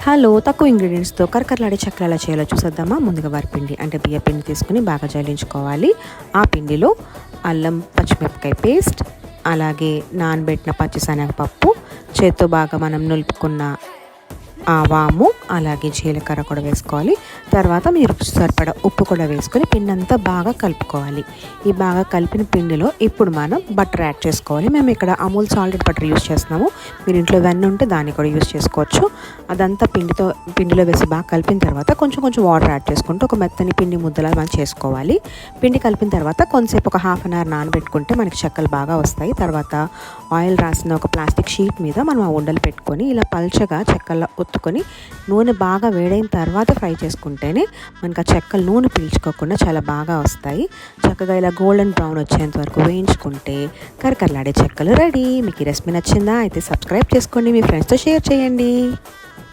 Hello, తక్కువ ఇంగ్రీడియంట్స్తో కరకరలాడే చెక్కలు ఎలా చేయాలో చూసేద్దామా. ముందుగా వరిపిండి అంటే బియ్య పిండి తీసుకుని బాగా జల్లించుకోవాలి. ఆ పిండిలో అల్లం పచ్చిమిరపకాయ పేస్ట్, అలాగే నానబెట్టిన పచ్చిశనగపప్పు, చేత్తో బాగా మనం నులుపుకున్న వాము, అలాగే జీలకర్ర కూడా వేసుకోవాలి. తర్వాత మీరు సరిపడా ఉప్పు కూడా వేసుకొని పిండి అంతా బాగా కలుపుకోవాలి. ఈ బాగా కలిపిన పిండిలో ఇప్పుడు మనం బటర్ యాడ్ చేసుకోవాలి. మేము ఇక్కడ అమూల్ సాల్టెడ్ బటర్ యూస్ చేస్తున్నాము. మీరు ఇంట్లో వెన్న ఉంటే దాన్ని కూడా యూస్ చేసుకోవచ్చు. అదంతా పిండిలో వేసి బాగా కలిపిన తర్వాత కొంచెం కొంచెం వాటర్ యాడ్ చేసుకుంటూ ఒక మెత్తని పిండి ముద్దలా మనం చేసుకోవాలి. పిండి కలిపిన తర్వాత కొంతసేపు ఒక హాఫ్ అన్ అవర్ నానబెట్టుకుంటే మనకి చెక్కలు బాగా వస్తాయి. తర్వాత ఆయిల్ రాసిన ఒక ప్లాస్టిక్ షీట్ మీద మనం ఆ ఉండలు పెట్టుకొని ఇలా పల్చగా చెక్కల్లో ఒత్తుకొని నూనె బాగా వేడైన తర్వాత ఫ్రై చేసుకుంటేనే మనకు ఆ చెక్కలు నూనె పీల్చుకోకుండా చాలా బాగా వస్తాయి. చక్కగా ఇలా గోల్డెన్ బ్రౌన్ వచ్చేంత వరకు వేయించుకుంటే కరకరలాడే చెక్కలు రెడీ. మీకు ఈ రెసిపీ నచ్చిందా? అయితే సబ్స్క్రైబ్ చేసుకోండి, మీ ఫ్రెండ్స్తో షేర్ చేయండి.